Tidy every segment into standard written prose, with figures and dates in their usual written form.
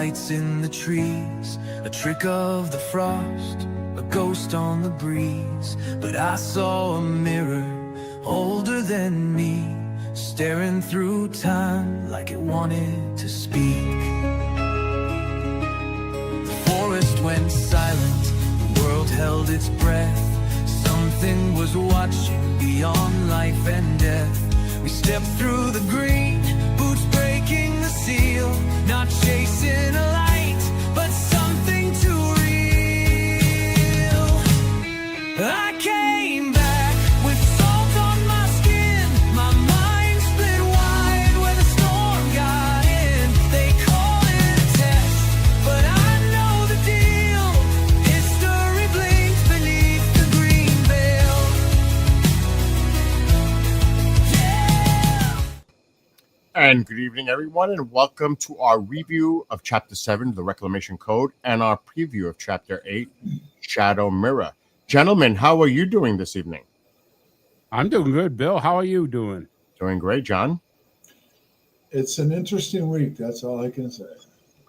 lights in the trees, a trick of the frost, a ghost on the breeze. But I saw a mirror older than me, staring through time like it wanted to speak. The forest went silent, the world held its breath. Something was watching beyond life and death. We stepped through the green, boots breaking the seal, not chasing a light, but something too real. I came back with salt on my skin, my mind split wide where the storm got in. They call it a test, but I know the deal. History blinks beneath the green veil. Yeah. And good evening, everyone, and welcome to our review of Chapter 7 of the Reclamation Code and our preview of Chapter 8, Shadow Mirror. Gentlemen, how are you doing this evening? I'm doing good, Bill. How are you doing? Doing great, John. It's an interesting week. That's all I can say.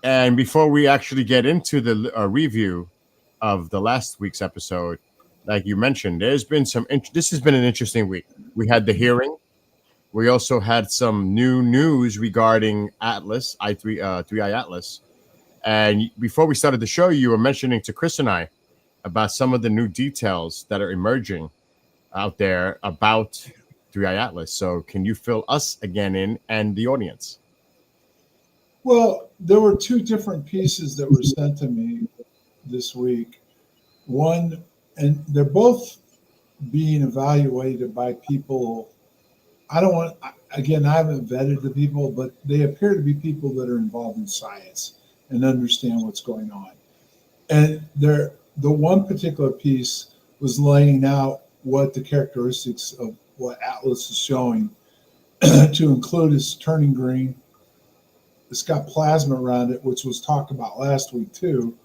And before we actually get into the review of the last week's episode, like you mentioned, there's been this has been an interesting week. We had the hearing. We also had some new news regarding Atlas, 3i Atlas. And before we started the show, you were mentioning to Chris and I about some of the new details that are emerging out there about 3i Atlas. So can you fill us again in and the audience? Well, there were two different pieces that were sent to me this week. One, and they're both being evaluated by people. I haven't vetted the people, but they appear to be people that are involved in science and understand what's going on. And the one particular piece was laying out what the characteristics of what Atlas is showing to include is turning green. It's got plasma around it, which was talked about last week too,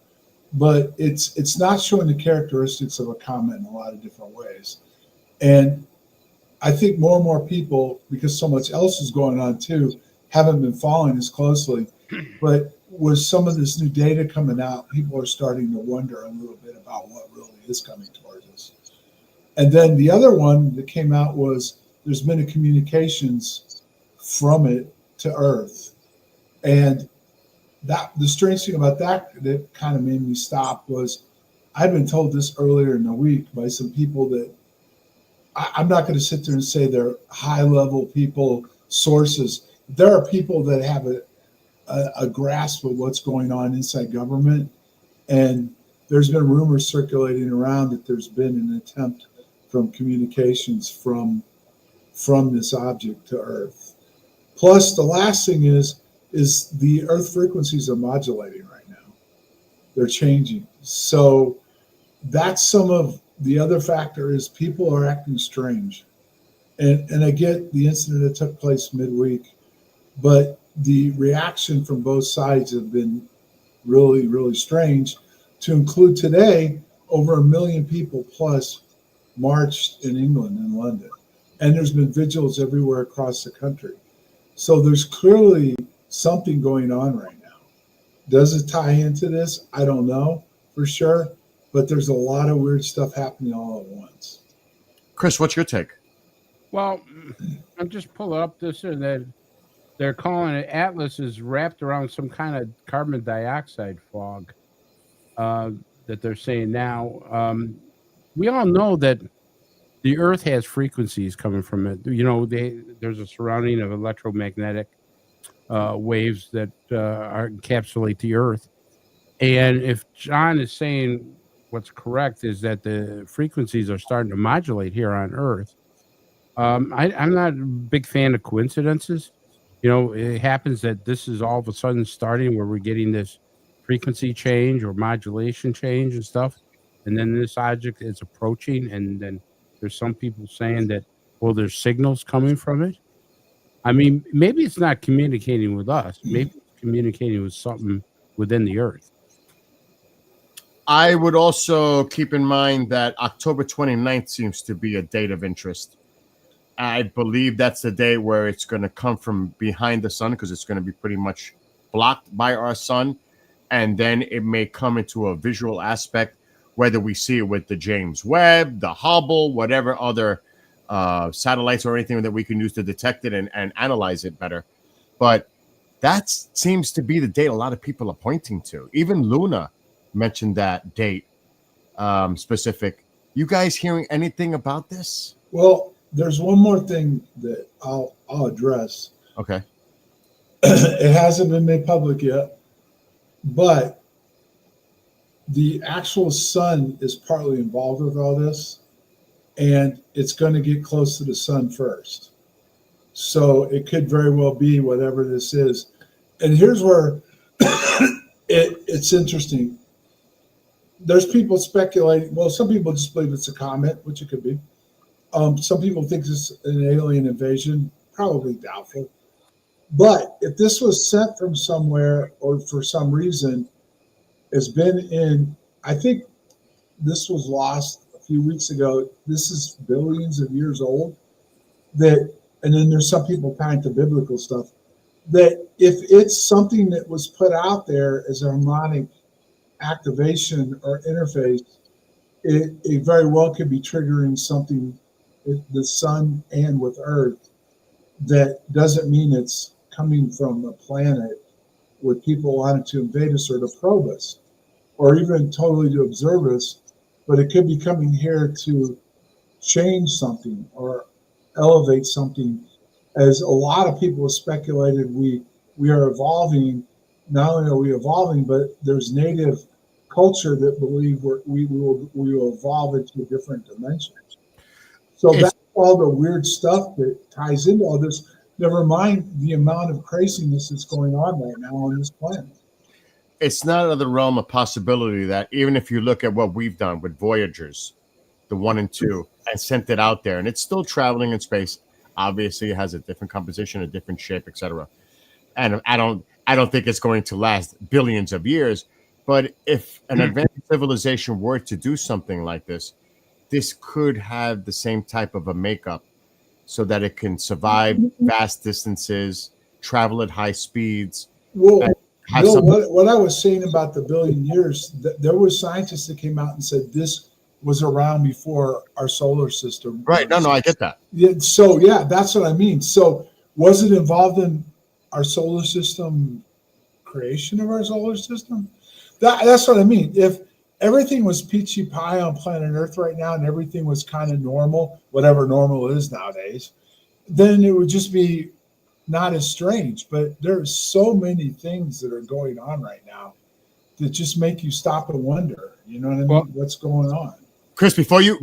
but it's not showing the characteristics of a comet in a lot of different ways. And I think more and more people, because so much else is going on too, haven't been following as closely. But with some of this new data coming out, people are starting to wonder a little bit about what really is coming towards us. And then the other one that came out was there's been a communications from it to Earth. And the strange thing about that kind of made me stop was I'd been told this earlier in the week by some people that I'm not going to sit there and say they're high-level people, sources. There are people that have a grasp of what's going on inside government, and there's been rumors circulating around that there's been an attempt from communications from this object to Earth. Plus, the last thing is the Earth frequencies are modulating right now. They're changing. So that's some of the other factor is people are acting strange. And I get the incident that took place midweek, but the reaction from both sides have been really, really strange. To include today, over 1 million people plus marched in England and London. And there's been vigils everywhere across the country. So there's clearly something going on right now. Does it tie into this? I don't know for sure, but there's a lot of weird stuff happening all at once. Chris, what's your take? Well, I'm just pulling up this and that they're calling it Atlas is wrapped around some kind of carbon dioxide fog that they're saying now. We all know that the Earth has frequencies coming from it. You know, there's a surrounding of electromagnetic waves that encapsulate the Earth. And if John is saying what's correct is that the frequencies are starting to modulate here on Earth, I'm not a big fan of coincidences. You know, it happens that this is all of a sudden starting where we're getting this frequency change or modulation change and stuff. And then this object is approaching, and then there's some people saying that, well, there's signals coming from it. I mean, maybe it's not communicating with us. Maybe it's communicating with something within the Earth. I would also keep in mind that October 29th seems to be a date of interest. I believe that's the day where it's going to come from behind the sun because it's going to be pretty much blocked by our sun. and then it may come into a visual aspect, whether we see it with the James Webb, the Hubble, whatever other satellites or anything that we can use to detect it and analyze it better. But that seems to be the date a lot of people are pointing to. Even Luna mentioned that date specific. You guys hearing anything about this? Well, there's one more thing that I'll address. Okay. It hasn't been made public yet, but the actual sun is partly involved with all this, and it's going to get close to the sun first. So it could very well be whatever this is. And here's where it's interesting. There's people speculating. Well, some people just believe it's a comet, which it could be. Some people think it's an alien invasion, probably doubtful. But if this was sent from somewhere or for some reason, it's been in, I think this was lost a few weeks ago. This is billions of years old. That, and then there's some people tying to biblical stuff, that if it's something that was put out there as a harmonic activation or interface, it very well could be triggering something with the sun and with Earth. That doesn't mean it's coming from a planet where people wanted to invade us or to probe us or even totally to observe us, but it could be coming here to change something or elevate something. As a lot of people have speculated, we are evolving. Not only are we evolving, but there's native culture that believe we will evolve into a different dimension. So that's all the weird stuff that ties into all this. Never mind the amount of craziness that's going on right now on this planet. It's not out of the realm of possibility that even if you look at what we've done with Voyagers, the 1 and 2, and sent it out there, and it's still traveling in space. Obviously, it has a different composition, a different shape, etc. And I don't think it's going to last billions of years. But if an advanced civilization were to do something like this could have the same type of a makeup so that it can survive vast distances, travel at high speeds. Well, what I was saying about the billion years, there were scientists that came out and said this was around before our solar system. Right. No, I get that. Yeah. So, yeah, that's what I mean. So was it involved in our solar system, creation of our solar system? That's what I mean. If everything was peachy pie on planet Earth right now and everything was kind of normal, whatever normal is nowadays, then it would just be not as strange. But there's so many things that are going on right now that just make you stop and wonder, you know what I mean? Well, what's going on? Chris, before you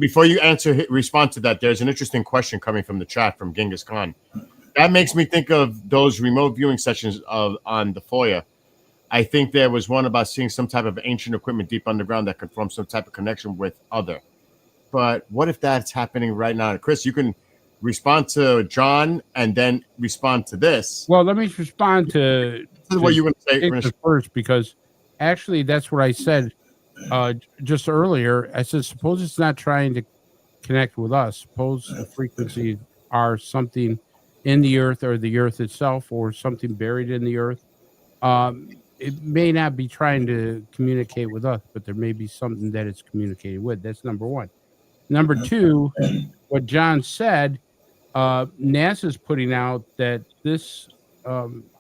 respond to that, there's an interesting question coming from the chat from Genghis Khan. That makes me think of those remote viewing sessions on the FOIA. I think there was one about seeing some type of ancient equipment deep underground that could form some type of connection with other. But what if that's happening right now? Chris, you can respond to John and then respond to this. Well, let me respond to what you want to say first, because actually that's what I said just earlier. I said, suppose it's not trying to connect with us. Suppose the frequencies are something in the earth or the earth itself or something buried in the earth. It may not be trying to communicate with us, but there may be something that it's communicating with. That's number one. Number two, what John said, NASA's putting out that this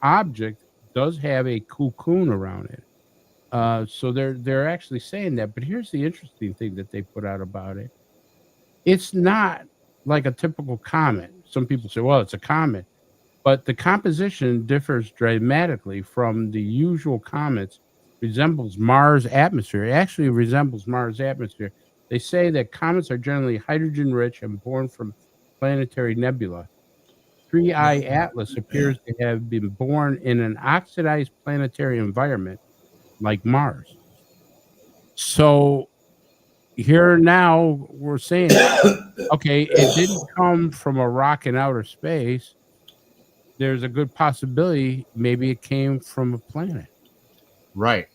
object does have a cocoon around it. So they're actually saying that. But here's the interesting thing that they put out about it. It's not like a typical comet. Some people say, well, it's a comet. But the composition differs dramatically from the usual comets, resembles Mars' atmosphere. It actually resembles Mars' atmosphere. They say that comets are generally hydrogen-rich and born from planetary nebula. 3I Atlas appears to have been born in an oxidized planetary environment like Mars. So here now we're saying, okay, it didn't come from a rock in outer space. There's a good possibility maybe it came from a planet. Right.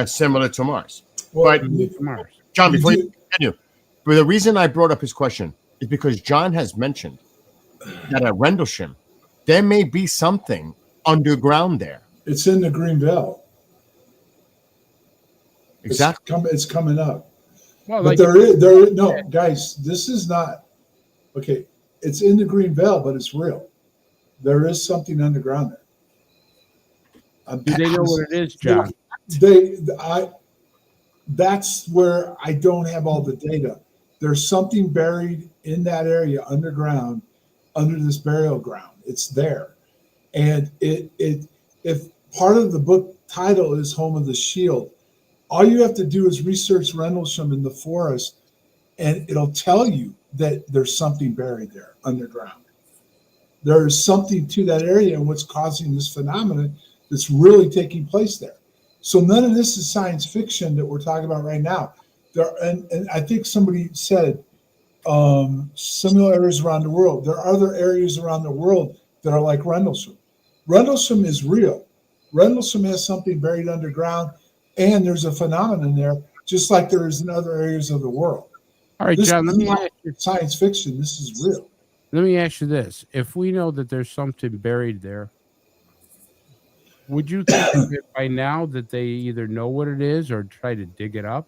Similar to Mars. Well, But Mars. John, before you continue, but the reason I brought up his question is because John has mentioned that at Rendlesham, there may be something underground there. it's in the green belt. Exactly. It's coming up. Well, But like no, guys, this is not okay. It's in the green veil, but it's real. There is something underground there. do they know what it is, John? I that's where I don't have all the data. There's something buried in that area underground, under this burial ground. It's there, and if part of the book title is Home of the Shield, all you have to do is research Rendlesham in the forest, and it'll tell you that there's something buried there underground. There's something to that area and what's causing this phenomenon that's really taking place there. So none of this is science fiction that we're talking about right now. And I think somebody said similar areas around the world. There are other areas around the world that are like Rendlesham. Rendlesham is real. Rendlesham has something buried underground, and there's a phenomenon there, just like there is in other areas of the world. All right, This John, is not science fiction. This is real. let me ask you this. If we know that there's something buried there, would you think that by now that they either know what it is or try to dig it up?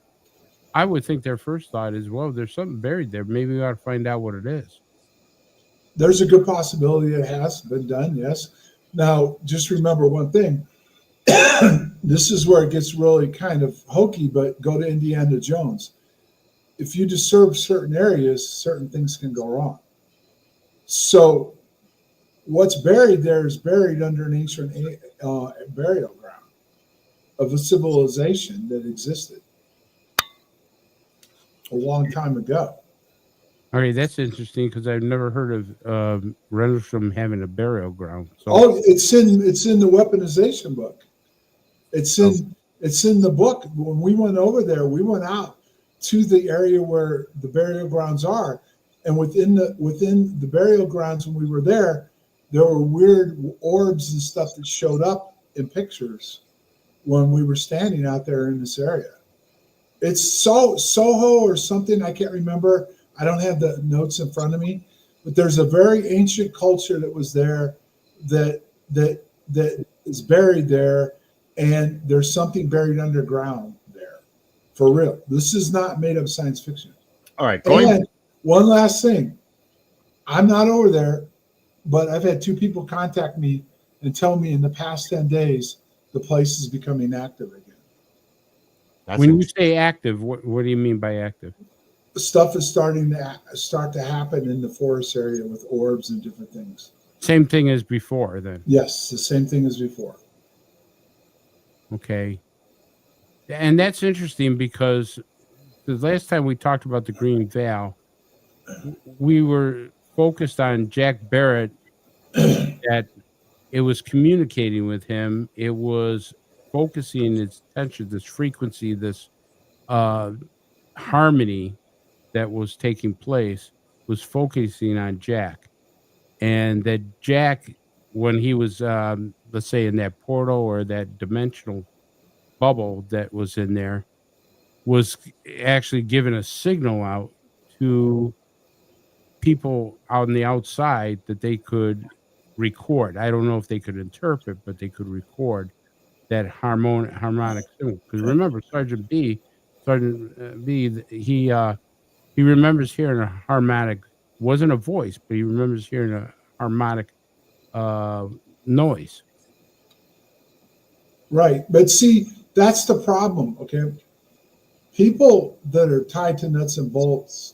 I would think their first thought is, well, there's something buried there. Maybe we ought to find out what it is. There's a good possibility it has been done, yes. Now, just remember one thing. This is where it gets really kind of hokey, but go to Indiana Jones. If you disturb certain areas, certain things can go wrong. So what's buried there is buried under an ancient burial ground of a civilization that existed a long time ago. All right, that's interesting because I've never heard of Rendlesham having a burial ground. So, Oh, it's in the weaponization book. It's in the book. When we went over there, we went out to the area where the burial grounds are, and within the burial grounds when we were there were weird orbs and stuff that showed up in pictures when we were standing out there in this area. It's Soho or something, I can't remember. I don't have the notes in front of me, but there's a very ancient culture that was there that is buried there, and there's something buried underground there, for real. This is not made up science fiction. All right. And one last thing, I'm not over there, but I've had 2 people contact me and tell me in the past 10 days the place is becoming active again. when you say active, what do you mean by active? Stuff is starting to happen in the forest area with orbs and different things. Same thing as before, then. Yes, the same thing as before. Okay. And that's interesting because the last time we talked about the Green Veil, we were focused on Jack Barrett, that it was communicating with him. It was focusing its attention, this frequency, this harmony that was taking place was focusing on Jack. And that Jack, when he was, let's say, in that portal or that dimensional bubble that was in there, was actually giving a signal out to people on the outside that they could record. I don't know if they could interpret, but they could record that harmonic signal. Because remember, Sergeant B, he remembers hearing a harmonic, wasn't a voice, but he remembers hearing a harmonic noise. Right. But see, that's the problem, okay? People that are tied to nuts and bolts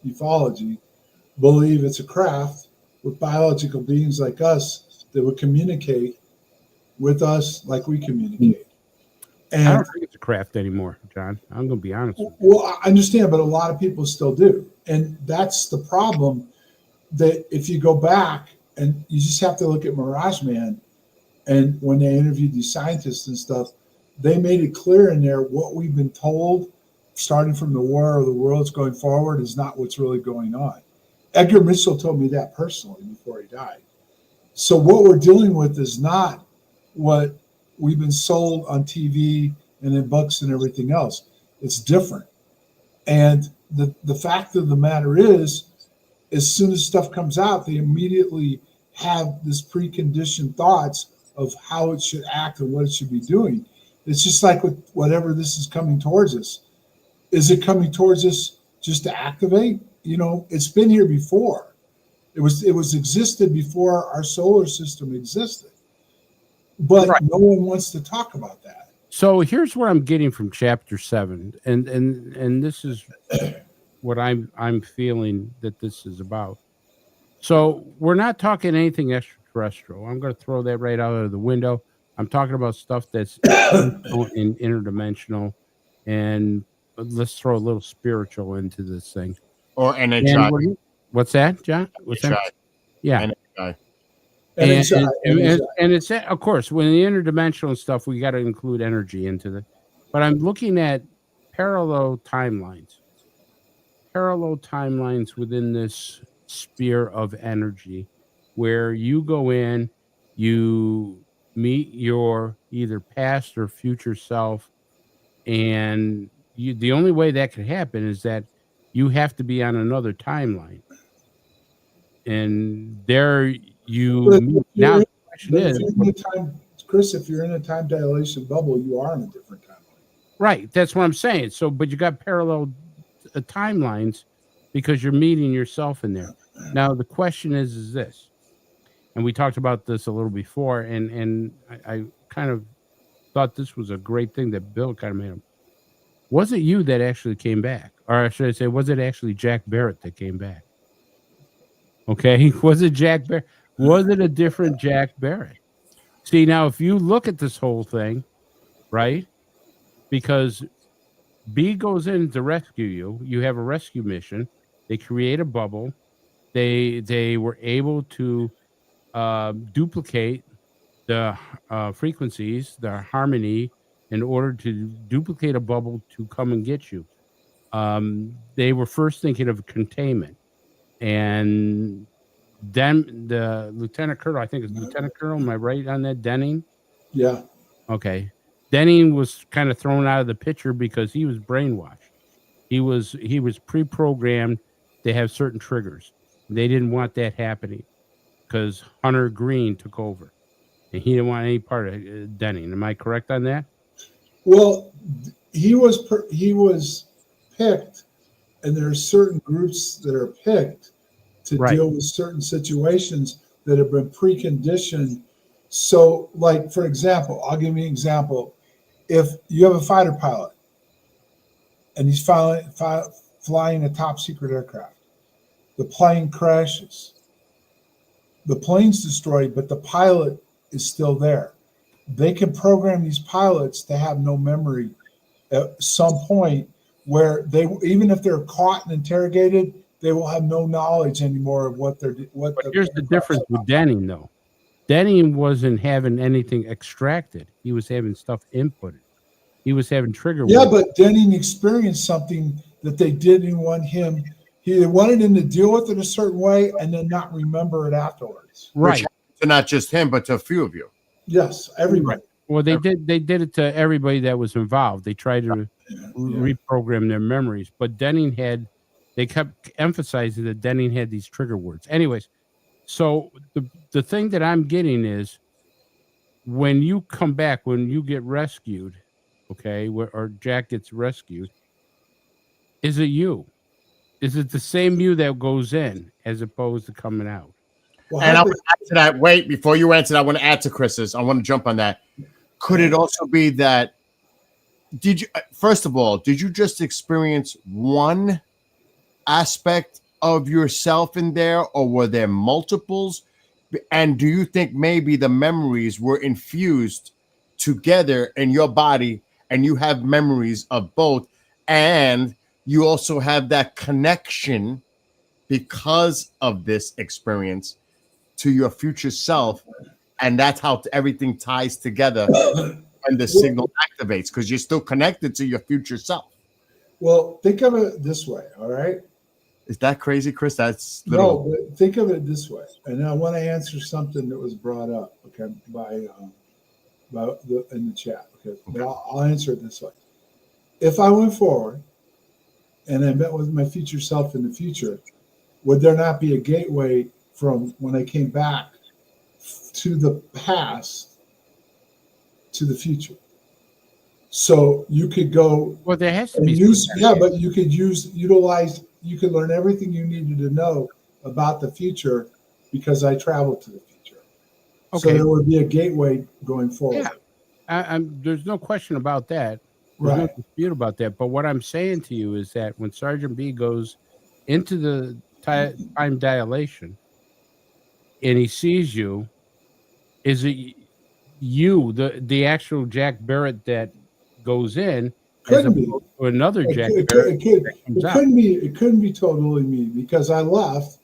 ufology believe it's a craft with biological beings like us that would communicate with us like we communicate. And I don't think it's a craft anymore, John. I'm going to be honest with you. well, I understand, but a lot of people still do. And that's the problem, that if you go back, and you just have to look at Mirage Man, and when they interviewed these scientists and stuff, they made it clear in there what we've been told, starting from the War of the Worlds going forward, is not what's really going on. Edgar Mitchell told me that personally before he died. So what we're dealing with is not what we've been sold on TV and in books and everything else. It's different. And the fact of the matter is, as soon as stuff comes out, they immediately have this preconditioned thoughts of how it should act and what it should be doing. It's just like with whatever this is coming towards us. Is it coming towards us just to activate? It's been here before. It was existed before our solar system existed. But Right. no one wants to talk about that. So here's what I'm getting from chapter 7, and this is what I'm feeling that this is about. So we're not talking anything extraterrestrial. I'm going to throw that right out of the window. I'm talking about stuff that's in interdimensional, and let's throw a little spiritual into this thing. Or And NHI. what's that, John? What's that? NHI. Yeah. NHI. And it's of course, when the interdimensional stuff, we got to include energy into the. But I'm looking at parallel timelines within this sphere of energy, where you go in, you meet your either past or future self, and the only way that could happen is that you have to be on another timeline, and there you meet. Now the question is, Chris, if you're in a time dilation bubble, you are in a different timeline. right? That's what I'm saying. So, but you got parallel timelines because you're meeting yourself in there. Now the question is this, and we talked about this a little before, and I kind of thought this was a great thing that Bill kind of made him. Was it you that actually came back, or should I say, was it actually Jack Barrett that came back? Okay, was it Jack Barrett? Was it a different Jack Barrett? See, now if you look at this whole thing, right? Because B goes in to rescue you. You have a rescue mission. They create a bubble. They were able to duplicate the frequencies, the harmony, in order to duplicate a bubble to come and get you. They were first thinking of containment, and then the Lieutenant Colonel, I think it's Lieutenant Colonel. Am I right on that? Denning. Yeah. Okay. Denning was kind of thrown out of the picture because he was brainwashed. He was pre-programmed to have certain triggers. They didn't want that happening because Hunter Green took over, and he didn't want any part of Denning. Am I correct on that? Well, he was picked, and there are certain groups that are picked to deal with certain situations that have been preconditioned. So, like, for example, I'll give you an example. If you have a fighter pilot and he's flying a top secret aircraft, the plane crashes. The plane's destroyed, but the pilot is still there. They can program these pilots to have no memory at some point where even if they're caught and interrogated, they will have no knowledge anymore of what they're. But here's the difference with Denning, though. Denning wasn't having anything extracted. He was having stuff inputted. He was having trigger. Yeah, but Denning experienced something that they didn't want him. They wanted him to deal with it a certain way and then not remember it afterwards. Right. To not just him, but to a few of you. Yes, everybody. Well, they did it to everybody that was involved. They tried to reprogram their memories, but Denning they kept emphasizing that Denning had these trigger words. Anyways, so the thing that I'm getting is when you come back, when you get rescued, okay, or Jack gets rescued, is it you? Is it the same you that goes in as opposed to coming out? Well, and I want to add to that. Wait, before you answer that, I want to add to Chris's. I want to jump on that. Could it also be that first of all, did you just experience one aspect of yourself in there, or were there multiples? And do you think maybe the memories were infused together in your body and you have memories of both, and you also have that connection because of this experience to your future self, and that's how everything ties together when the signal activates, because you're still connected to your future self? Well, think of it this way, all right? Is that crazy, Chris? That's no, but think of it this way, and I want to answer something that was brought up, okay, in the chat. Okay, but I'll answer it this way: if I went forward and I met with my future self in the future, would there not be a gateway from when I came back to the past to the future? So you could go Well, there has to and be use, some yeah, kind of- but you could you could learn everything you needed to know about the future because I traveled to the future. So Okay. there would be a gateway going forward. Yeah. There's no question about that. There's no Right. dispute about that. But what I'm saying to you is that when Sergeant B goes into the time dilation and he sees you, is it you, the actual Jack Barrett that goes in, as Couldn't be. opposed to another It, Jack could, Barrett that comes it out? couldn't be. It couldn't be totally me because I left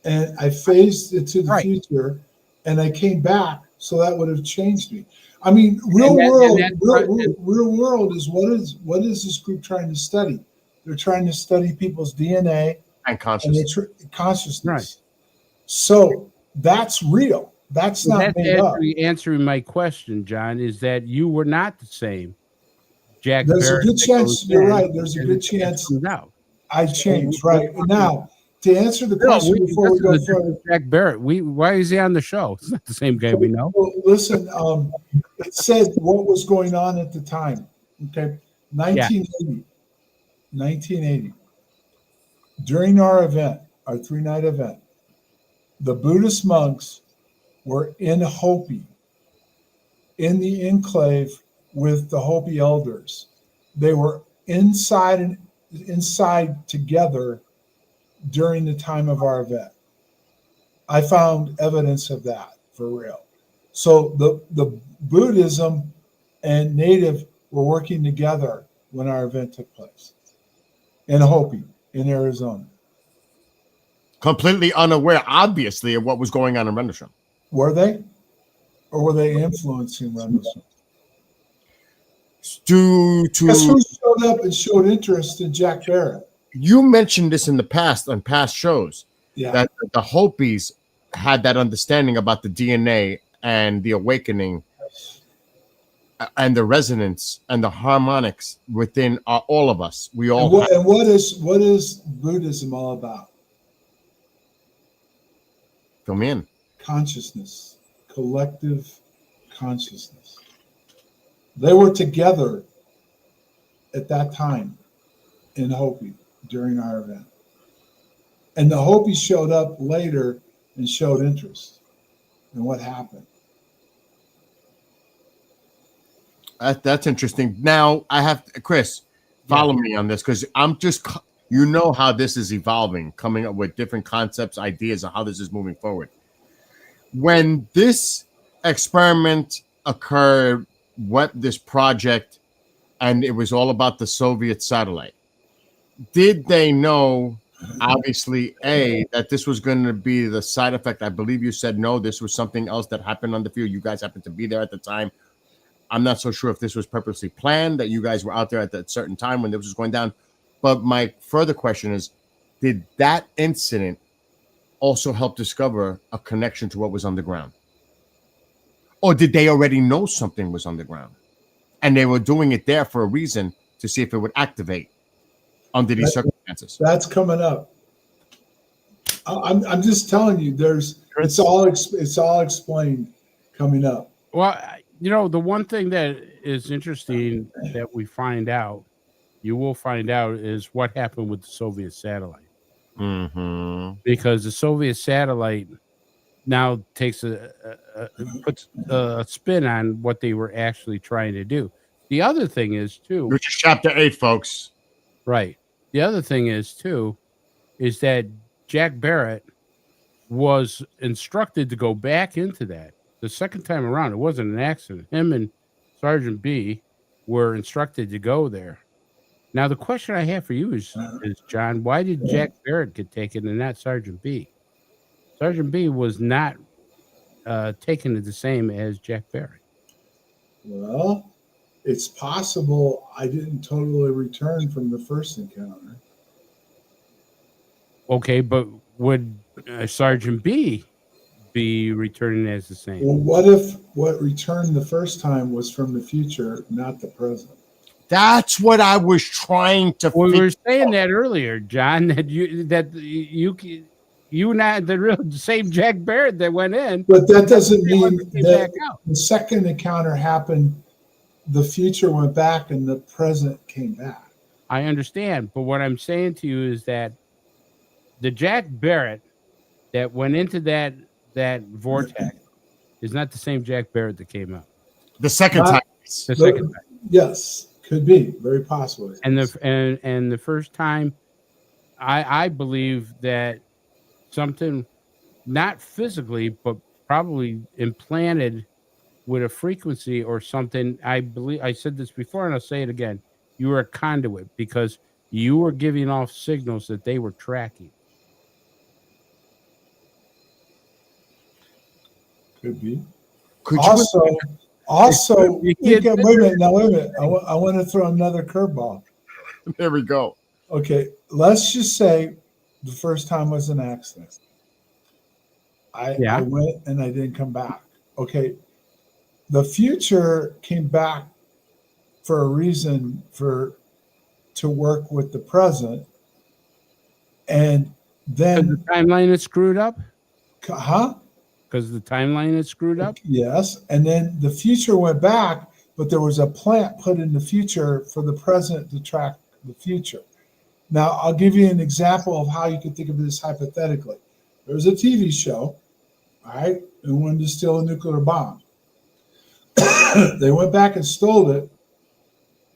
and I phased into the Right. future, and I came back. So that would have changed me. I mean, real And world, that's right. real world is what is this group trying to study? They're trying to study people's DNA And and consciousness. their consciousness. Right. So that's real. That's Well, not that's made up. actually answering my question, John, is that you were not the same Jack There's a Barrett. good that chance. goes You're in right. There's a and good that chance comes out. I changed. Right now, to answer the No, question before we go this is a further. different Jack Barrett. Why is he on the show? It's not the same guy we know. Well, listen, it said what was going on at the time. Okay, 1980. 1980. During our event, our 3-night event, the Buddhist monks were in Hopi, in the enclave with the Hopi elders. They were inside together during the time of our event. I found evidence of that for real. So the Buddhism and Native were working together when our event took place in Hopi, in Arizona. Completely unaware, obviously, of what was going on in Rendlesham. Were they? Or were they influencing Rendlesham? Guess who showed up and showed interest in Jack Barrett? You mentioned this in the past on past shows, Yeah. that the Hopis had that understanding about the DNA and the awakening and the resonance and the harmonics within all of us. We all have. And what is Buddhism all about? Fill me in. Consciousness, collective consciousness. They were together at that time in Hopi during our event. And the Hopi showed up later and showed interest in what happened. That's interesting. Now I have Chris, follow me on this because I'm just, you know how this is evolving, coming up with different concepts, ideas of how this is moving forward. When this experiment occurred, what this project, and it was all about the Soviet satellite, did they know, obviously, that this was going to be the side effect? I believe you said no, this was something else that happened on the field. You guys happened to be there at the time. I'm not so sure if this was purposely planned, that you guys were out there at that certain time when this was going down. But my further question is, did that incident also help discover a connection to what was on the ground? Or did they already know something was on the ground and they were doing it there for a reason to see if it would activate under these circumstances? That's coming up. I'm just telling you, it's all explained coming up. Well, you know, the one thing that is interesting that we find out, you will find out, is what happened with the Soviet satellite. Mm-hmm. Because the Soviet satellite now puts a spin on what they were actually trying to do. The other thing is too, Which is chapter 8, folks. right? The other thing is too, is that Jack Barrett was instructed to go back into that the second time around. It wasn't an accident. Him and Sergeant B were instructed to go there. Now, the question I have for you is John, why did Jack Barrett get taken and not Sergeant B? Sergeant B was not taken the same as Jack Barrett. Well, it's possible I didn't totally return from the first encounter. Okay, but would Sergeant B be returning as the same? Well, what if what returned the first time was from the future, not the present? That's what I was trying to We figure were saying out. that earlier, John, that you and I, the same Jack Barrett that went in. But that doesn't mean came back that out. the second encounter happened the future went back and the present came back. I understand, but what I'm saying to you is that the Jack Barrett that went into that vortex is not the same Jack Barrett that came out The second Not- time. the second time. Yes, could be very possible. And the first time, I believe that something, not physically, but probably implanted with a frequency or something. I believe I said this before, and I'll say it again. You were a conduit because you were giving off signals that they were tracking. Could be. Could Also, You wait can't- a minute. Now, wait a minute. I want to throw another curveball. there we go. Okay, let's just say the first time was an accident. Yeah. I went and I didn't come back. Okay, the future came back for a reason to work with the present, and Because the then timeline is screwed up. huh? Because the timeline is screwed up. Yes, and then the future went back, but there was a plant put in the future for the present to track the future. Now, I'll give you an example of how you could think of this hypothetically. There was a TV show, all right, and wanted to steal a nuclear bomb. They went back and stole it,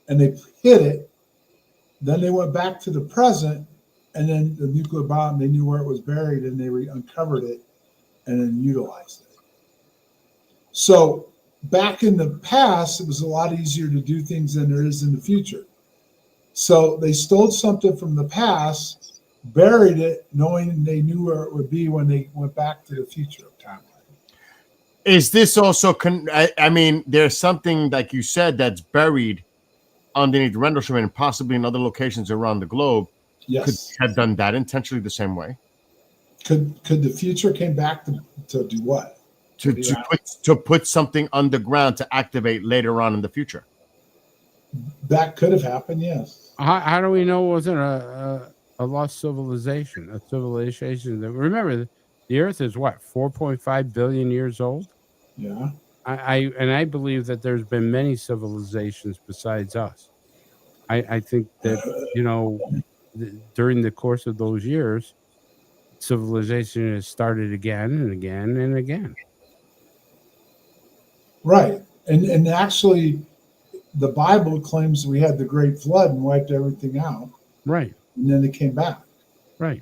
and they hid it. Then they went back to the present, and then the nuclear bomb, they knew where it was buried, and they uncovered it and then utilized it. So back in the past, it was a lot easier to do things than there is in the future. So they stole something from the past, buried it, knowing they knew where it would be when they went back to the future timeline. Is this also? I mean, there's something like you said that's buried underneath Rendlesham and possibly in other locations around the globe. Yes. Could have done that intentionally the same way. Could the future came back to do what? To put something underground to activate later on in the future. That could have happened, yes. How do we know it wasn't a lost civilization? A civilization that, remember, the Earth is what, 4.5 billion years old? Yeah. I believe that there's been many civilizations besides us. I think that, during the course of those years, civilization has started again and again and again. Right. And actually, the Bible claims we had the great flood and wiped everything out. Right. And then it came back. Right.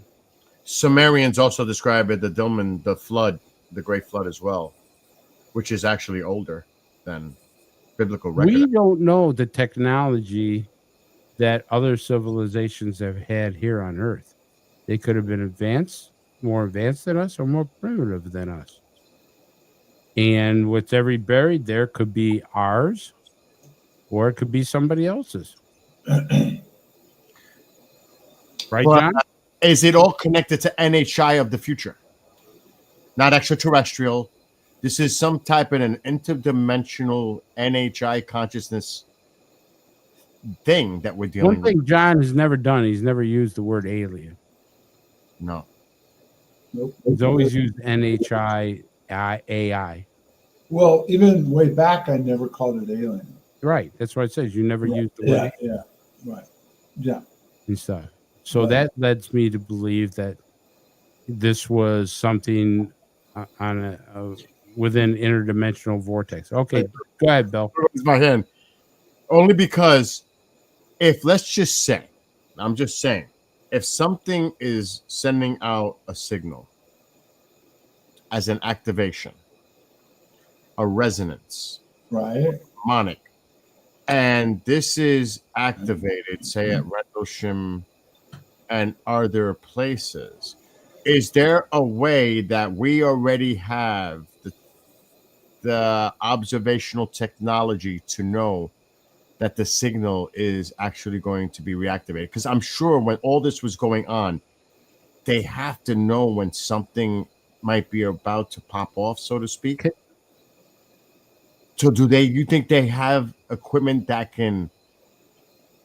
Sumerians also describe it, the flood, the great flood as well, which is actually older than biblical record. We don't know the technology that other civilizations have had here on Earth. They could have been more advanced than us, or more primitive than us. And what's buried there could be ours, or it could be somebody else's. Right, Well, John? Is it all connected to NHI of the future? Not extraterrestrial. This is some type of an interdimensional NHI consciousness thing that we're dealing One thing John has never done, he's never used the word alien. with. No. Nope. He's always used NHI AI. Well, even way back, I never called it alien. Right. That's what it says. You never used the word Yeah. Right. Yeah. and stuff. So Right. that leads me to believe that this was something on within interdimensional vortex. Okay, go ahead, Bill. Raise my hand. Only because let's just say, I'm just saying, if something is sending out a signal as an activation, a resonance, Right. harmonic, and this is activated, say at Rendlesham and other places, is there a way that we already have the observational technology to know that the signal is actually going to be reactivated? Because I'm sure when all this was going on, they have to know when something might be about to pop off, so to speak. So you think they have equipment that can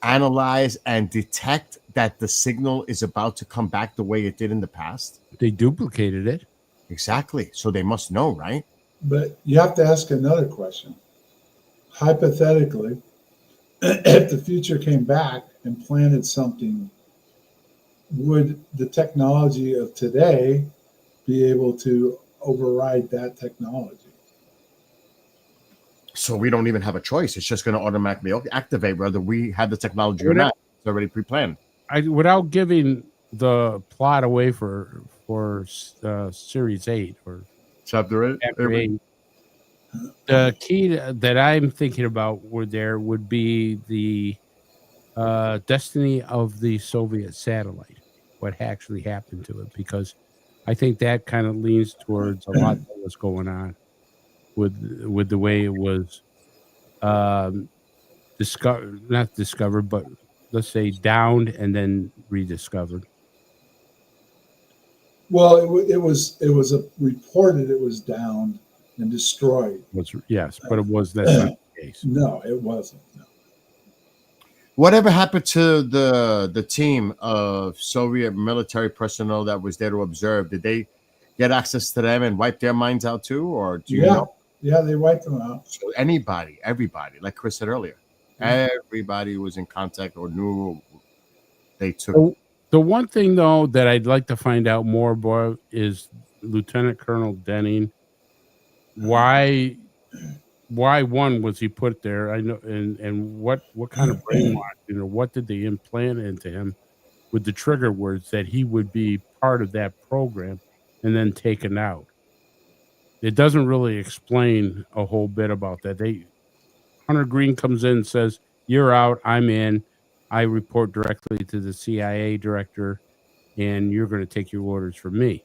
analyze and detect that the signal is about to come back the way it did in the past? They duplicated it. Exactly. So they must know, right? But you have to ask another question. hypothetically, if the future came back and planted something, would the technology of today be able to override that technology? So we don't even have a choice. It's just going to automatically activate whether we have the technology or not. It's already pre-planned. Without giving the plot away for Series 8 or Chapter 8. Chapter 8, the key that I'm thinking about would be the destiny of the Soviet satellite, what actually happened to it, because I think that kind of leans towards a lot that was going on with the way it was not discovered, but let's say downed and then rediscovered. Well, it was reported it was downed and destroyed. Yes, but that's not the case. No, it wasn't. No. Whatever happened to the team of Soviet military personnel that was there to observe? Did they get access to them and wipe their minds out too, or do you know? Yeah, they wiped them out. So everybody, like Chris said earlier, everybody was in contact or knew they took. The one thing though that I'd like to find out more about is Lieutenant Colonel Denning. Why one was he put there? I know, and what kind of brainwashing or what did they implant into him with the trigger words that he would be part of that program and then taken out? It doesn't really explain a whole bit about that. Hunter Green comes in and says, "You're out, I'm in. I report directly to the CIA director, and you're going to take your orders from me."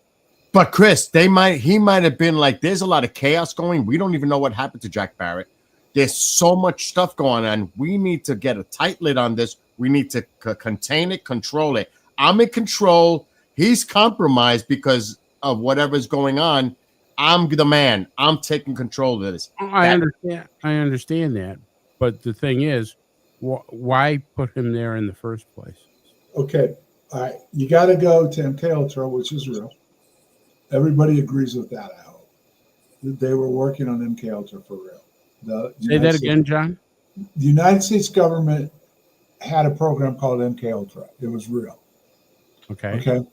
But Chris, he might have been like, there's a lot of chaos going. We don't even know what happened to Jack Barrett. There's so much stuff going on. We need to get a tight lid on this. We need to contain it, control it. I'm in control. He's compromised because of whatever's going on. I'm the man. I'm taking control of this. I understand that. But the thing is, why put him there in the first place? Okay. All right. You got to go to MK Ultra, which is real. Everybody agrees with that, I hope. They were working on MK Ultra for real. Say that again, John? The United States government had a program called MK Ultra. It was real. Okay.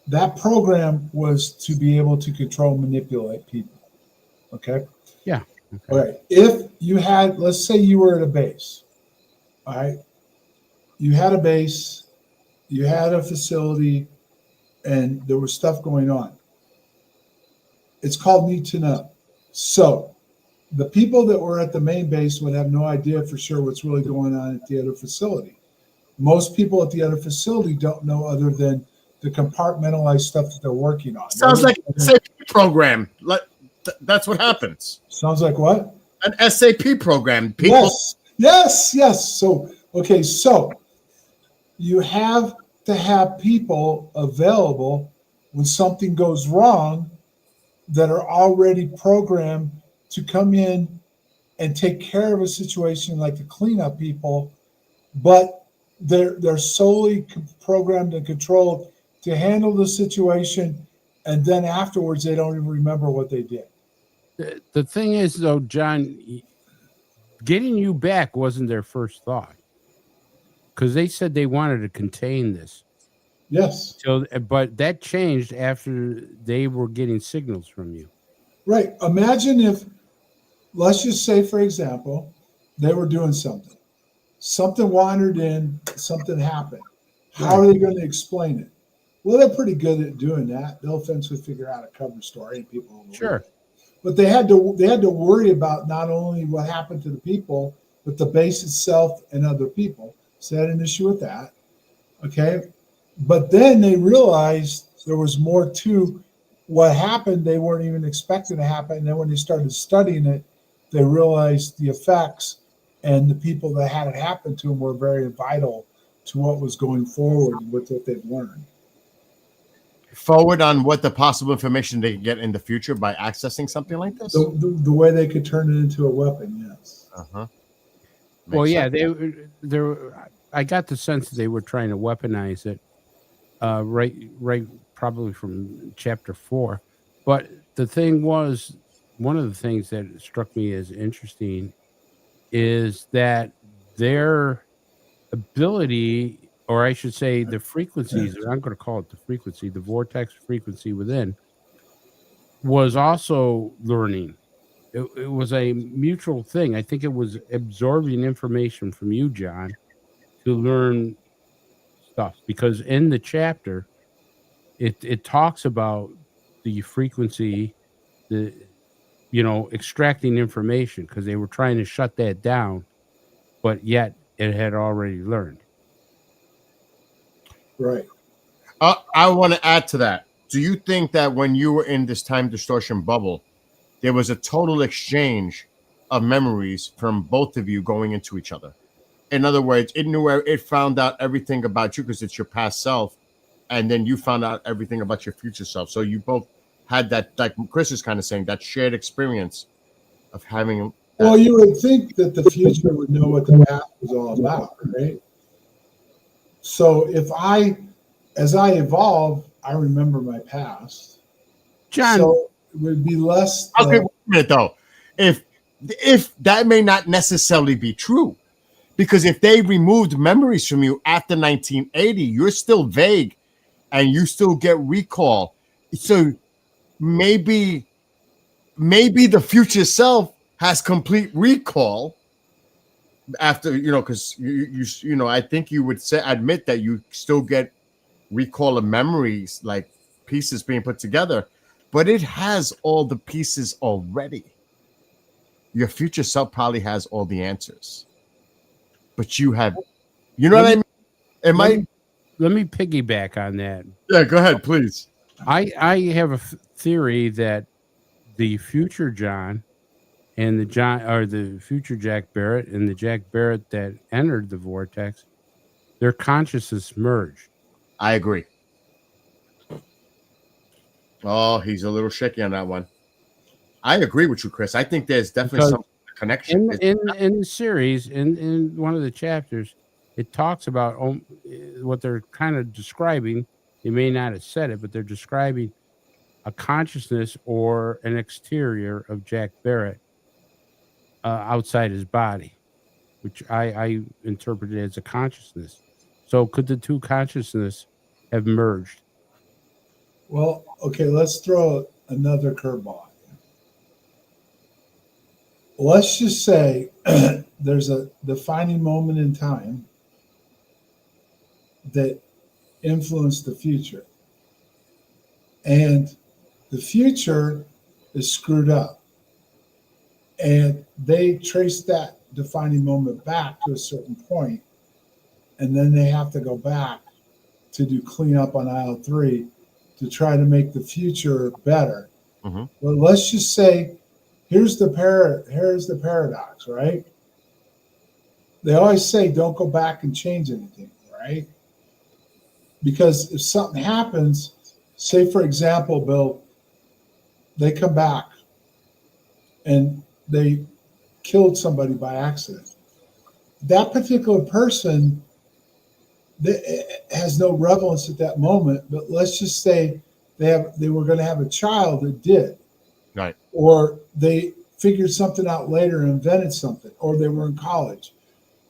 That program was to be able to control, manipulate people. Okay. Yeah. Okay. All right. If you had, let's say you were at a base. All right. You had a base, you had a facility, and there was stuff going on. It's called need to know. So the people that were at the main base would have no idea for sure what's really going on at the other facility. Most people at the other facility don't know other than the compartmentalized stuff that they're working on. Sounds like an SAP program. That's what happens. Sounds like what? An SAP program. People. Yes. So you have to have people available when something goes wrong that are already programmed to come in and take care of a situation like the cleanup people, but they're solely programmed and controlled to handle the situation, and then afterwards they don't even remember what they did. The thing is, though, John, getting you back wasn't their first thought, because they said they wanted to contain this. Yes. So, but that changed after they were getting signals from you. Right. Imagine if, let's just say, for example, they were doing something. Something wandered in, something happened. How are they going to explain it? Well, they're pretty good at doing that. They'll eventually figure out a cover story and people will Sure. But they had to worry about not only what happened to the people, but the base itself and other people. So they had an issue with that. Okay. But then they realized there was more to what happened. They weren't even expecting to happen. And then when they started studying it, they realized the effects, and the people that had it happen to them were very vital to what was going forward with what they've learned. Forward on what the possible information they can get in the future by accessing something like this? The way they could turn it into a weapon, yes. Uh-huh. Well, yeah, they were. I got the sense that they were trying to weaponize it, right, probably from chapter 4. But the thing was, one of the things that struck me as interesting is that their ability, or I should say the frequencies, I'm going to call it the frequency, the vortex frequency within, was also learning. It was a mutual thing. I think it was absorbing information from you, John, to learn stuff, because in the chapter it talks about the frequency, the extracting information, because they were trying to shut that down, but yet it had already learned. Right. I want to add to that. Do you think that when you were in this time distortion bubble, there was a total exchange of memories from both of you going into each other? In other words, it found out everything about you because it's your past self, and then you found out everything about your future self. So you both had that, like Chris is kind of saying, that shared experience of having. Well, you would think that the future would know what the past was all about, right? So as I evolve, I remember my past. John, So it would be less. Okay, wait a minute though. If that may not necessarily be true, because if they removed memories from you after 1980, you're still vague, and you still get recall. So maybe the future self has complete recall after, because I think you would admit that you still get recall of memories, like pieces being put together, but it has all the pieces already. Your future self probably has all the answers, but you have, what I mean? Let me piggyback on that. Yeah, go ahead, please. I have a theory that the future John and the future Jack Barrett and the Jack Barrett that entered the vortex, their consciousness merged. I agree. Oh, he's a little shaky on that one. I agree with you, Chris. I think there's definitely some connection. In the series, in one of the chapters, it talks about what they're kind of describing. They may not have said it, but they're describing a consciousness or an exterior of Jack Barrett outside his body, which I interpreted as a consciousness. So could the two consciousness have merged? Well, okay, let's throw another curveball. Let's just say there's a defining moment in time that influenced the future. And the future is screwed up. And they trace that defining moment back to a certain point, and then they have to go back to do cleanup on aisle 3 to try to make the future better. Mm-hmm. But let's just say, here's the paradox, right? They always say don't go back and change anything, right? Because if something happens, say for example, Bill, they come back and they killed somebody by accident. That particular person has no relevance at that moment, but let's just say they were going to have a child that did. Right. Or they figured something out later and invented something, or they were in college.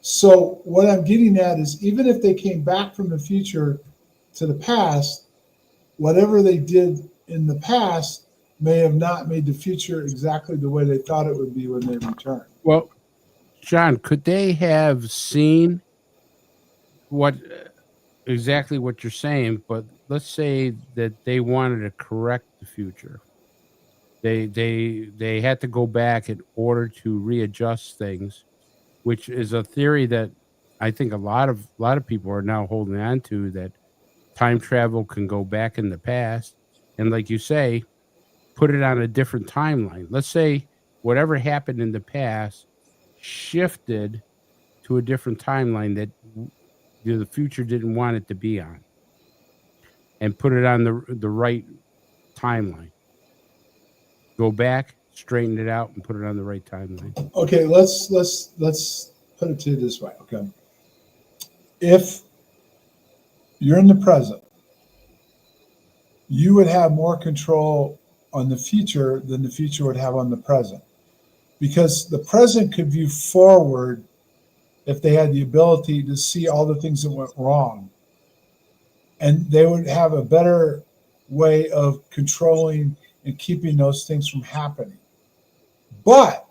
So what I'm getting at is, even if they came back from the future to the past, whatever they did in the past may have not made the future exactly the way they thought it would be when they returned. Well, John, could they have seen exactly what you're saying? But let's say that they wanted to correct the future. They had to go back in order to readjust things, which is a theory that I think a lot of people are now holding on to, that time travel can go back in the past and, like you say, put it on a different timeline. Let's say whatever happened in the past shifted to a different timeline that the future didn't want it to be on, and put it on the right timeline. Go back, straighten it out, and put it on the right timeline. Okay, let's put it to you this way. Okay, if you're in the present, you would have more control on the future than the future would have on the present, because the president could view forward if they had the ability to see all the things that went wrong. And they would have a better way of controlling and keeping those things from happening. But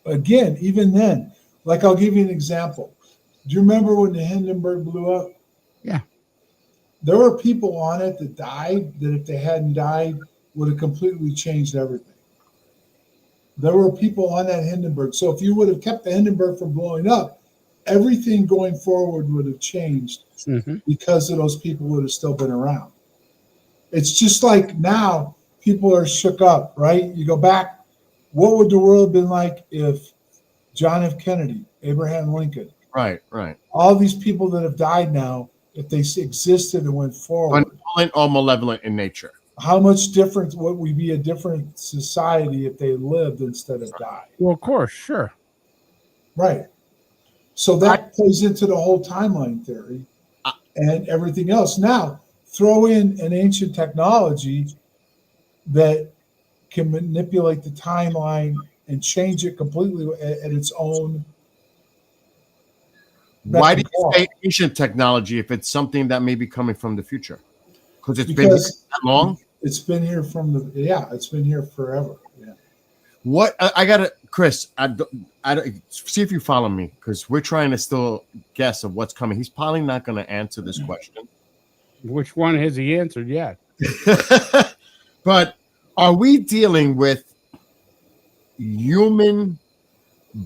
again, even then, like I'll give you an example. Do you remember when the Hindenburg blew up? Yeah. There were people on it that died that if they hadn't died would have completely changed everything. There were people on that Hindenburg. So if you would have kept the Hindenburg from blowing up, everything going forward would have changed because of those people would have still been around. It's just like now people are shook up, right? You go back, what would the world have been like if John F. Kennedy, Abraham Lincoln, Right. all these people that have died now, if they existed and went forward, Benevolent or malevolent in nature. how much different would we be a different society if they lived instead of died? Well, of course, sure. Right. So that plays into the whole timeline theory and everything else. Now, throw in an ancient technology that can manipulate the timeline and change it completely at its own. Why do you say ancient technology if it's something that may be coming from the future? Because it's been here that long? It's been here it's been here forever. Yeah. What I gotta, Chris, I don't see if you follow me, because we're trying to still guess of what's coming. He's probably not going to answer this question. Which one has he answered yet? But are we dealing with human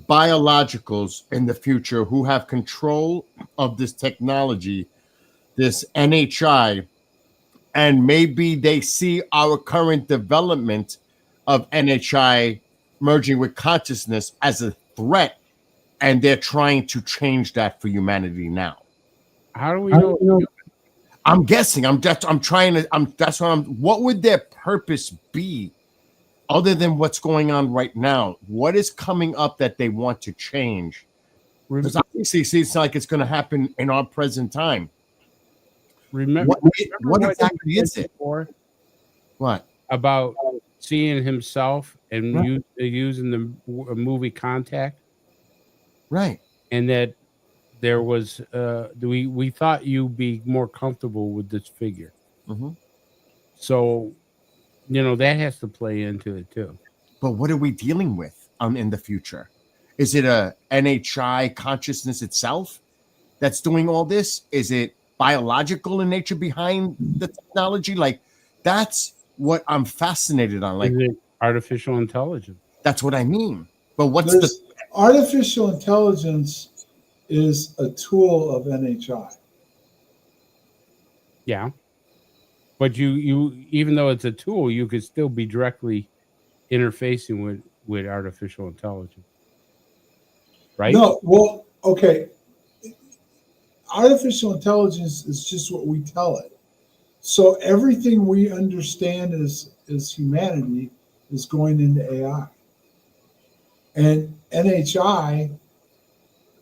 biologicals in the future who have control of this technology, this NHI, and maybe they see our current development of NHI merging with consciousness as a threat, and they're trying to change that for humanity now? How do we know? I'm guessing. What would their purpose be other than what's going on right now? What is coming up that they want to change? Because obviously it seems like it's going to happen in our present time. Remember what exactly is it? What? About seeing himself and using the movie Contact? Right. And that there was, we thought you'd be more comfortable with this figure. So, that has to play into it too. But what are we dealing with in the future? Is it a NHI consciousness itself that's doing all this? Is it biological in nature behind the technology? Like, that's what I'm fascinated on. Like, is it artificial intelligence? That's what I mean. But what's artificial intelligence is a tool of NHI. Yeah. But you even though it's a tool, you could still be directly interfacing with artificial intelligence. Right? No, well, okay. Artificial intelligence is just what we tell it. So everything we understand as humanity is going into AI. And NHI,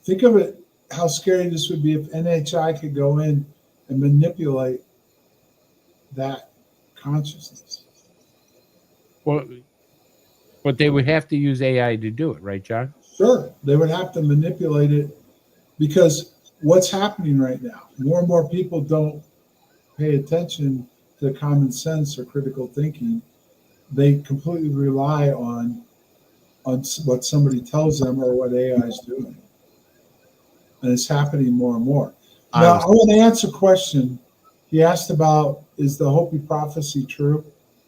think of it, how scary this would be if NHI could go in and manipulate that consciousness. Well, but they would have to use AI to do it, right, John? Sure. They would have to manipulate it, because what's happening right now, more and more people don't pay attention to common sense or critical thinking. They completely rely on what somebody tells them or what AI is doing. And it's happening more and more. Now, I want to answer a question. He asked about, is the Hopi prophecy true?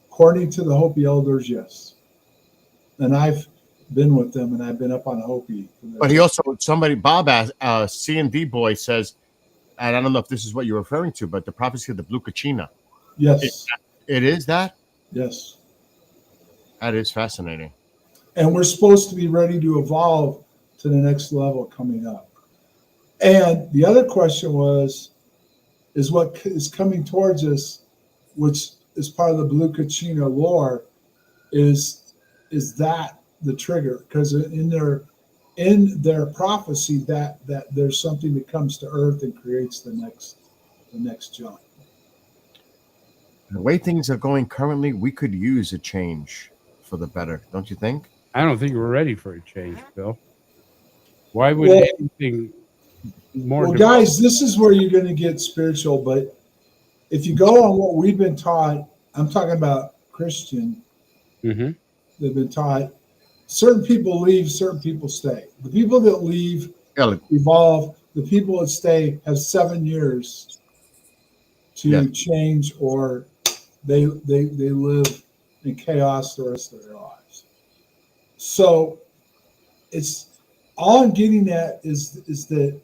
According to the Hopi elders, yes. And I've been with them, and I've been up on Hopi. But he also, Bob asked, C&D boy says, and I don't know if this is what you're referring to, but the prophecy of the blue kachina. Yes. It is that? Yes. That is fascinating. And we're supposed to be ready to evolve to the next level coming up. And the other question is what is coming towards us, which is part of the blue kachina lore, is that the trigger? Because in their prophecy that there's something that comes to Earth and creates the next jump. The way things are going currently, we could use a change for the better, don't you think? I don't think we're ready for a change, Bill. Why would Well- anything more? Well, guys, this is where you're going to get spiritual. But if you go on what we've been taught, I'm talking about Christian. Mhm. They've been taught certain people leave, certain people stay. The people that leave evolve. The people that stay have 7 years to Yeah. change, or they live in chaos the rest of their lives. So it's all I'm getting at is that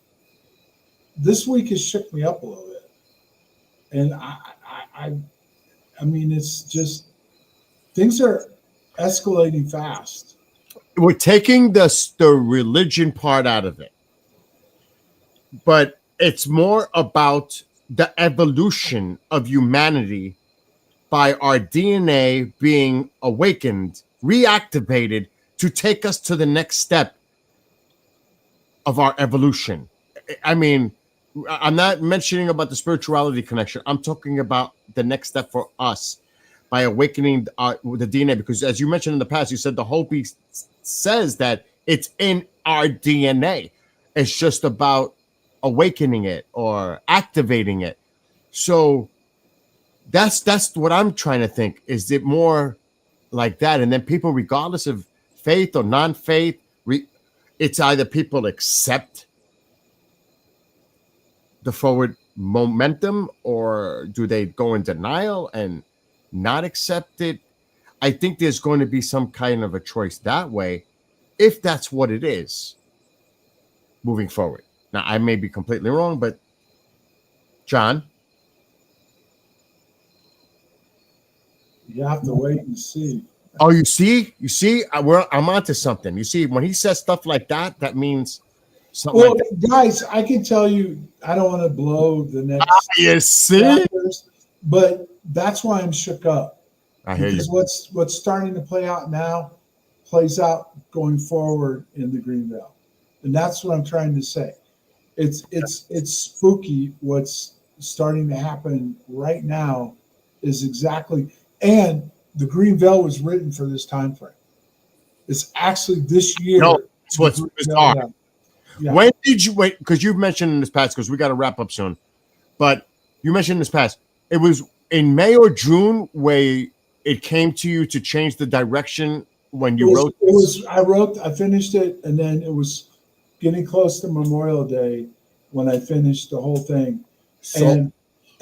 this week has shook me up a little bit, and I mean, it's just things are escalating fast. We're taking the religion part out of it, but it's more about the evolution of humanity by our DNA being awakened, reactivated to take us to the next step of our evolution. I mean, I'm not mentioning about the spirituality connection. I'm talking about the next step for us by awakening the DNA, because as you mentioned in the past, you said the whole piece says that it's in our DNA. It's just about awakening it or activating it. So that's what I'm trying to think. Is it more like that? And then people, regardless of faith or non-faith, it's either people accept the forward momentum, or do they go in denial and not accept it? I think there's going to be some kind of a choice that way, if that's what it is, moving forward. Now, I may be completely wrong, but John? You have to wait and see. Oh, you see, I'm onto something. You see, when he says stuff like that, that means something Well, like that. guys, I can tell you, I don't want to blow the next You see? chapters, but that's why I'm shook up. I hear you. Because what's starting to play out now plays out going forward in the Green Belt, and that's what I'm trying to say. It's spooky. What's starting to happen right now is exactly, and the Green Veil was written for this time frame. It's actually this year. No, it's what's bizarre. Yeah. When did you wait? Because you've mentioned in this past, because we got to wrap up soon, but you mentioned in this past, it was in May or June where it came to you to change the direction when you wrote. I finished it, and then it was getting close to Memorial Day when I finished the whole thing. So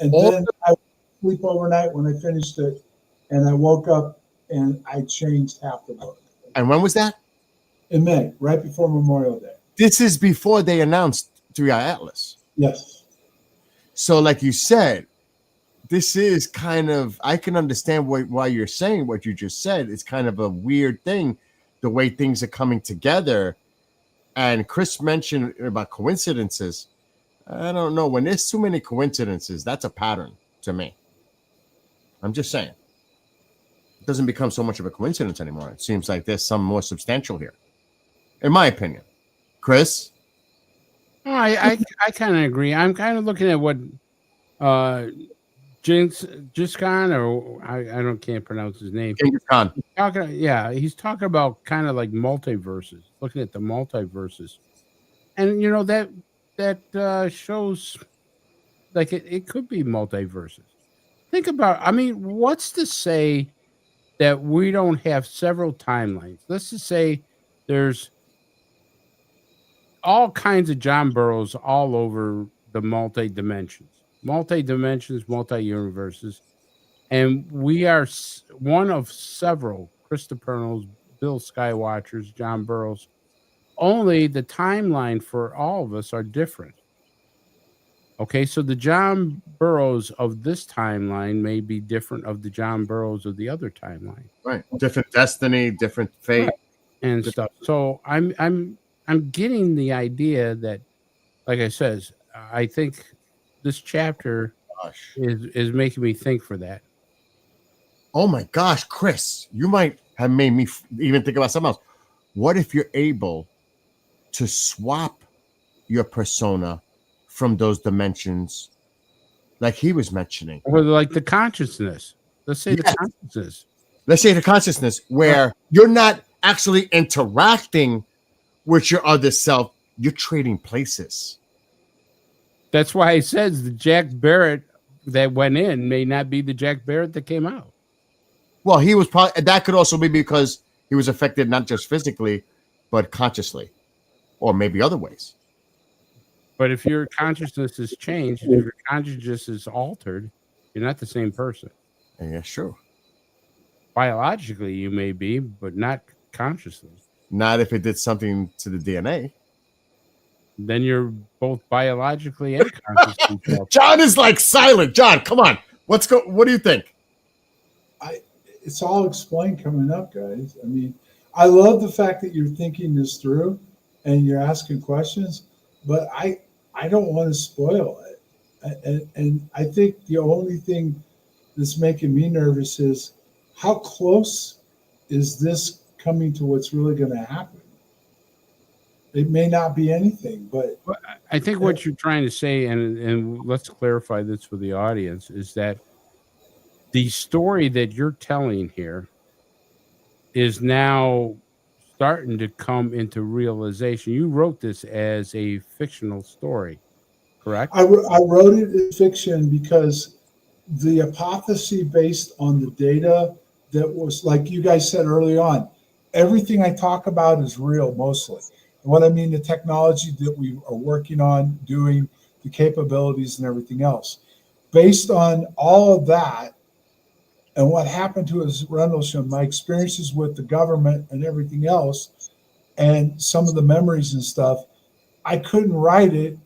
And then I sleep overnight when I finished it, and I woke up and I changed half the book and when was that? in May, right before Memorial Day. This is before they announced 3i Atlas. Yes. So, like you said, this is kind of, I can understand why you're saying what you just said. It's kind of a weird thing, the way things are coming together. And Chris mentioned about coincidences. I don't know. When there's too many coincidences, that's a pattern to me. I'm just saying. It doesn't become so much of a coincidence anymore. It seems like there's some more substantial here, in my opinion. Chris? Oh, I kind of agree. I'm kind of looking at what Jiskon, or I can't pronounce his name. Genghis Khan. He's talking about kind of like multiverses, looking at the multiverses, and you know that shows like it could be multiverses. Think about, I mean, what's to say that we don't have several timelines? Let's just say there's all kinds of John Burroughs all over the multi-dimensions, multi-universes. And we are one of several Christopher Nolan's, Bill Skywatchers, John Burroughs. Only the timeline for all of us are different. Okay, so the John Burroughs of this timeline may be different of the John Burroughs of the other timeline. Right. Different destiny, different fate. And stuff. So I'm getting the idea that, like I says, I think this chapter is making me think for that. Oh my gosh, Chris, you might have made me even think about something else. What if you're able to swap your persona from those dimensions, like he was mentioning? Or like the consciousness. Let's say the consciousness. Let's say the consciousness where you're not actually interacting with your other self, you're trading places. That's why he says the Jack Barrett that went in may not be the Jack Barrett that came out. Well, he was probably, that could also be because he was affected not just physically, but consciously, or maybe other ways. But if your consciousness has changed, if your consciousness is altered, you're not the same person. And yeah, sure. Biologically, you may be, but not consciously. Not if it did something to the DNA. Then you're both biologically and consciously altered. John is like silent. John, come on. What do you think? It's all explained coming up, guys. I mean, I love the fact that you're thinking this through and you're asking questions, but I don't want to spoil it. And I think the only thing that's making me nervous is how close is this coming to what's really going to happen? It may not be anything, but I think what you're trying to say, and let's clarify this for the audience, is that the story that you're telling here is now starting to come into realization. You wrote this as a fictional story, correct? I wrote it as fiction because the hypothesis based on the data that was, like you guys said early on, everything I talk about is real mostly. And what I mean, the technology that we are working on, doing, the capabilities and everything else. Based on all of that and what happened to us at Rendlesham, my experiences with the government and everything else, and some of the memories and stuff, I couldn't write it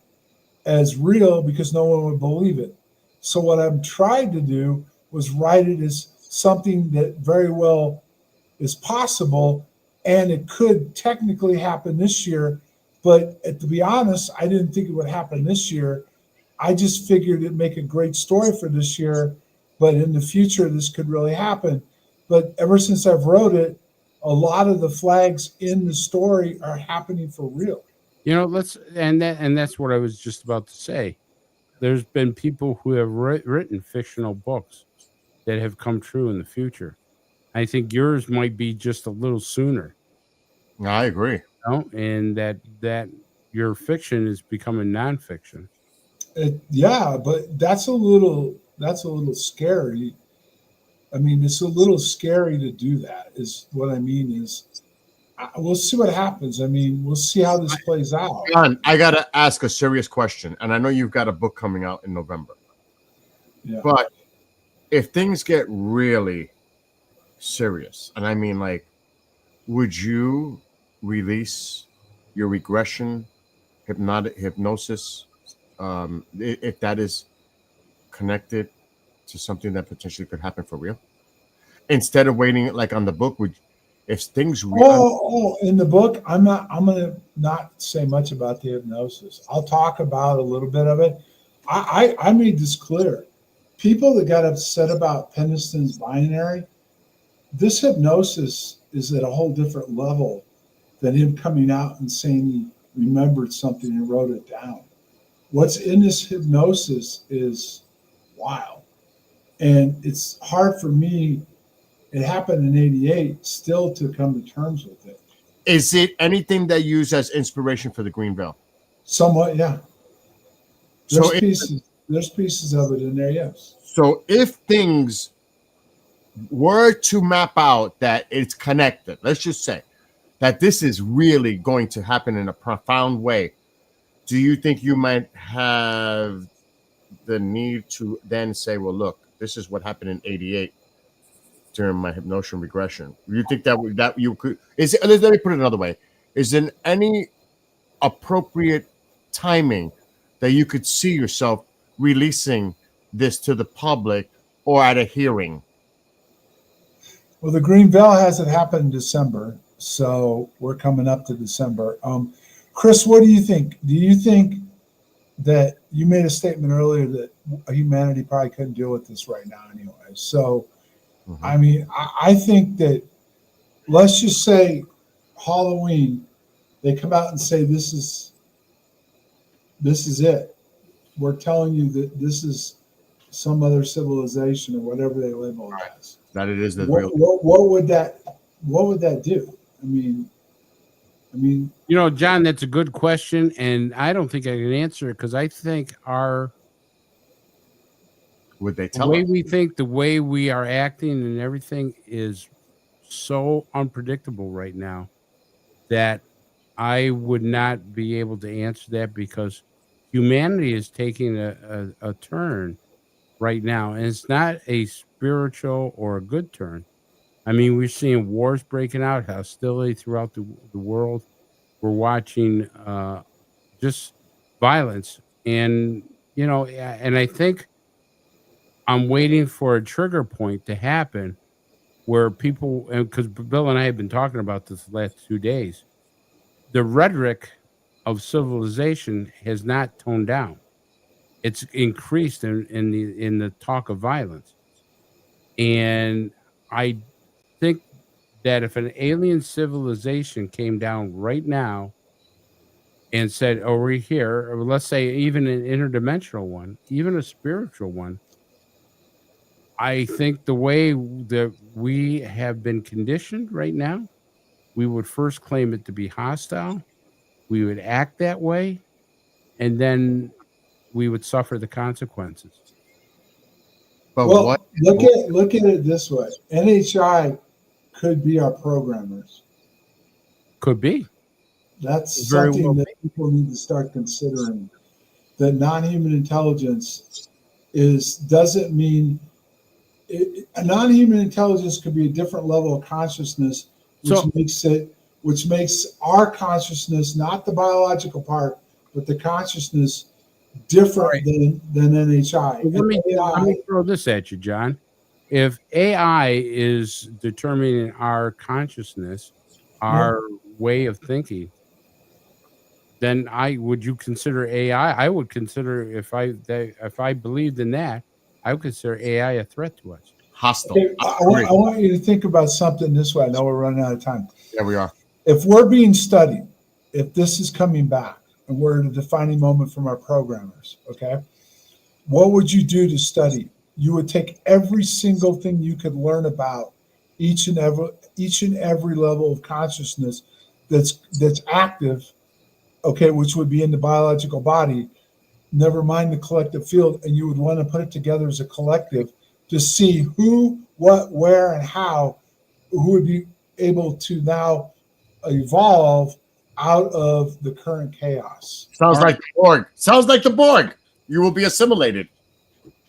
as real because no one would believe it. So what I'm trying to do was write it as something that very well is possible, and it could technically happen this year. But to be honest, I didn't think it would happen this year. I just figured it'd make a great story for this year, but in the future, this could really happen. But ever since I've wrote it, a lot of the flags in the story are happening for real. You know, that's what I was just about to say. There's been people who have written fictional books that have come true in the future. I think yours might be just a little sooner. I agree. You know? And that your fiction is becoming nonfiction. Yeah, but that's a little scary. I mean, it's a little scary to do that. Is what I mean is. We'll see what happens. I mean, we'll see how this plays out. John, I got to ask a serious question. And I know you've got a book coming out in November. Yeah. But if things get really serious, and I mean, like, would you release your regression, hypnosis, if that is connected to something that potentially could happen for real? Instead of waiting, like on the book, if things in the book, I'm gonna not say much about the hypnosis. I'll talk about a little bit of it. I made this clear. People that got upset about Penniston's binary, this hypnosis is at a whole different level than him coming out and saying he remembered something and wrote it down. What's in this hypnosis is wild. And it's hard for me. It happened in '88, still to come to terms with it. Is it anything they use as inspiration for the Green Veil? Somewhat, yeah. So There's pieces of it in there, yes. So if things were to map out that it's connected, let's just say that this is really going to happen in a profound way, do you think you might have the need to then say, well, look, this is what happened in '88 during my hypnosis regression? You think that you could? Let me put it another way: is there any appropriate timing that you could see yourself releasing this to the public or at a hearing? Well, the Green Veil has it happen in December, so we're coming up to December. Chris, what do you think? Do you think that you made a statement earlier that humanity probably couldn't deal with this right now anyway? So. I mean, I think that, let's just say Halloween, they come out and say, this is it. We're telling you that this is some other civilization or whatever they label it as. That it is the what, real. what would that do? I mean, You know, John, that's a good question, and I don't think I can answer it because I think Would they the tell way us? we think, the way we are acting, and everything is so unpredictable right now that I would not be able to answer that because humanity is taking a turn right now, and it's not a spiritual or a good turn. I mean, we're seeing wars breaking out, hostility throughout the world. We're watching just violence, and and I think I'm waiting for a trigger point to happen where people, and because Bill and I have been talking about this the last 2 days, the rhetoric of civilization has not toned down. It's increased in the talk of violence. And I think that if an alien civilization came down right now and said, "Oh, we're here," or let's say even an interdimensional one, even a spiritual one, I think the way that we have been conditioned right now, we would first claim it to be hostile. We would act that way, and then we would suffer the consequences. But what? well, look at it this way: NHI could be our programmers. Could be. That's Very something well that people need to start considering. That non-human intelligence doesn't mean a non-human intelligence could be a different level of consciousness, So which makes our consciousness, not the biological part, but the consciousness different right. than NHI. Well, And let me AI, throw this at you, John. If AI is determining our consciousness, yeah, our way of thinking, then I would you consider AI? I would consider if I believed in that, I would consider AI a threat to us. Hostile. okay, I agree. I want you to think about something this way. I know we're running out of time. Yeah, we are. If we're being studied, if this is coming back, and we're at a defining moment from our programmers, okay, what would you do to study? You would take every single thing you could learn about each and every level of consciousness that's active, okay, which would be in the biological body, never mind the collective field, and you would want to put it together as a collective to see who, what, where, and how, who would be able to now evolve out of the current chaos. Sounds All right. like the Borg. Sounds like the Borg. You will be assimilated.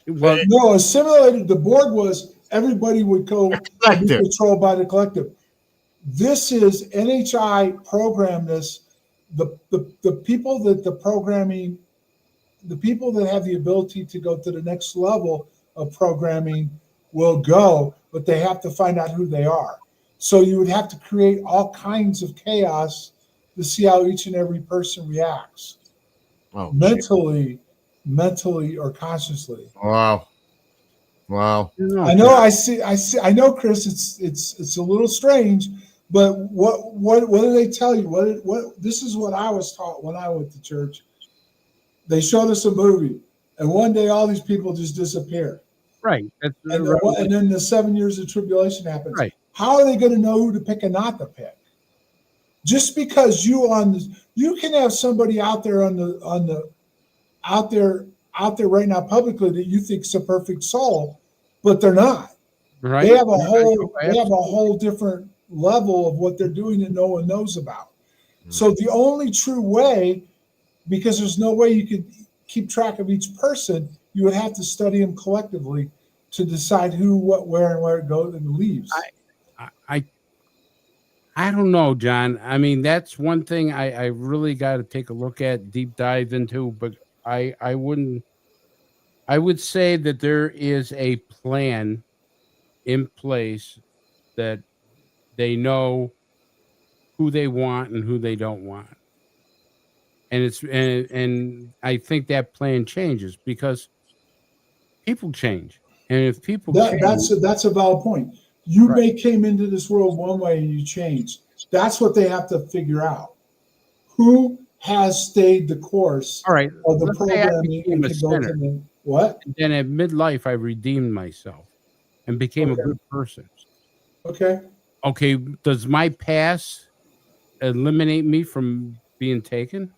Well, No, assimilated, the board was everybody would go and be Collective. controlled by the collective. This is NHI program this. The people that the programming, the people that have the ability to go to the next level of programming will go, but they have to find out who they are. So you would have to create all kinds of chaos to see how each and every person reacts Oh, mentally or consciously. wow. Wow. I know, I know, Chris. It's a little strange, but what do they tell you? What this is what I was taught when I went to church. They showed us a movie, and one day all these people just disappear, right. That's and then the 7 years of tribulation happens. right. How are they going to know who to pick and not to pick? Just because you can have somebody out there out there right now publicly that you think's a perfect soul, but they're not. Right. They have a whole different level of what they're doing that no one knows about. So the only true way, because there's no way you could keep track of each person, you would have to study them collectively to decide who, what, where, and where it goes and leaves. I don't know, John. I mean, that's one thing I really got to take a look at, deep dive into, but I wouldn't. I would say that there is a plan in place that they know who they want and who they don't want. And and I think that plan changes because people change. And if people change, That's a valid point. You right. may came into this world one way and you changed. That's what they have to figure out. Who has stayed the course All right, of the let's say I programming became and a can go to sinner. the what? And then at midlife I redeemed myself and became a Okay. good person. Okay. Okay, does my pass eliminate me from being taken?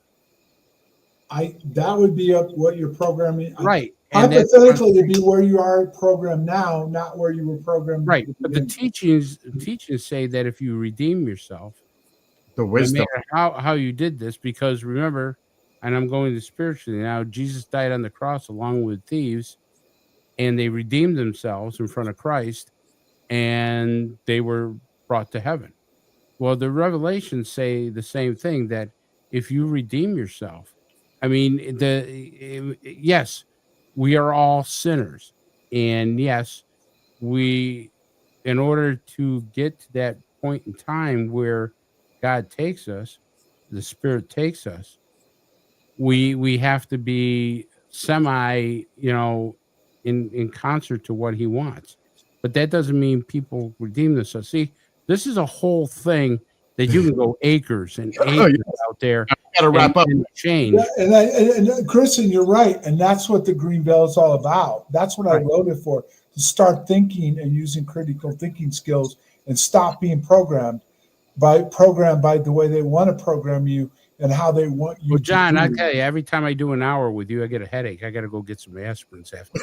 That would be up what you're programming. Right. And that's Hypothetically, it'd be where you are programmed now, not where you were programmed. right. at the But the beginning. teachings say that if you redeem yourself, The no wisdom. matter how you did this, because remember, and I'm going to spiritually now, Jesus died on the cross along with thieves, and they redeemed themselves in front of Christ, and they were brought to heaven. Well, the revelations say the same thing, that if you redeem yourself, I mean, yes, we are all sinners, and yes, we, in order to get to that point in time where God takes us, the Spirit takes us, we have to be semi, in concert to what He wants. But that doesn't mean people redeem themselves. See, this is a whole thing that you can go acres and Oh, acres yes. out there Got to wrap up. and change. Yeah, and Kristen, you're right, and that's what the Green Belt is all about. That's what I Right. wrote it for: to start thinking and using critical thinking skills, and stop being programmed by the way they want to program you and how they want you. Well, John, I to do. tell you, every time I do an hour with you, I get a headache. I got to go get some aspirins after.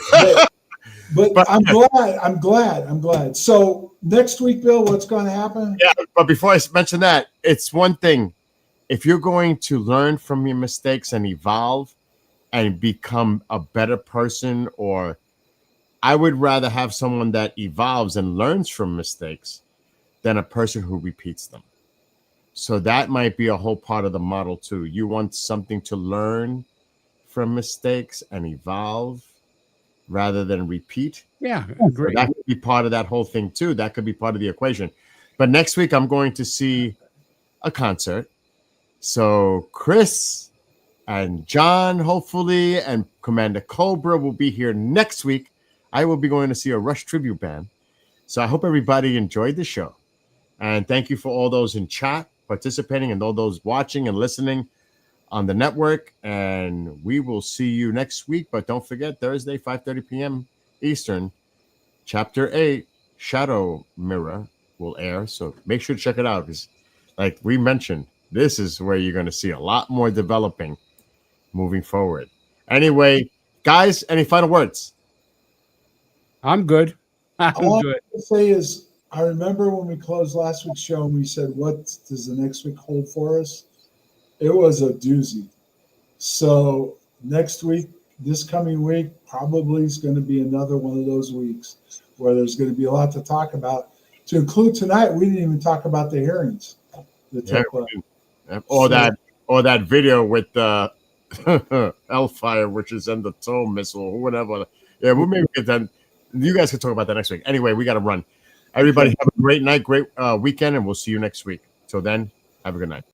But I'm glad. So next week, Bill, what's going to happen? Yeah, but before I mention that, it's one thing. If you're going to learn from your mistakes and evolve and become a better person, or I would rather have someone that evolves and learns from mistakes than a person who repeats them. So that might be a whole part of the model too. You want something to learn from mistakes and evolve rather than repeat. Yeah, So great. that could be part of that whole thing too. That could be part of the equation. But next week I'm going to see a concert. So Chris and John, hopefully, and Commander Cobra will be here next week. I will be going to see a Rush tribute band. So I hope everybody enjoyed the show. And thank you for all those in chat participating and all those watching and listening on the network. And we will see you next week. But don't forget, Thursday, 5:30 p.m. Eastern, Chapter 8, Shadow Mirror will air. So make sure to check it out. Because like we mentioned, this is where you're going to see a lot more developing moving forward. Anyway, guys, any final words? I'm good. I'm All good. I can say is, I remember when we closed last week's show and we said, what does the next week hold for us? It was a doozy. So next week, this coming week, probably is going to be another one of those weeks where there's going to be a lot to talk about. To include tonight, we didn't even talk about the hearings that took place. Or that video with the Hellfire, which is in the tow missile or whatever. Yeah, we'll maybe get that. You guys can talk about that next week. Anyway, we got to run. Everybody have a great night, great weekend, and we'll see you next week. Till then, have a good night.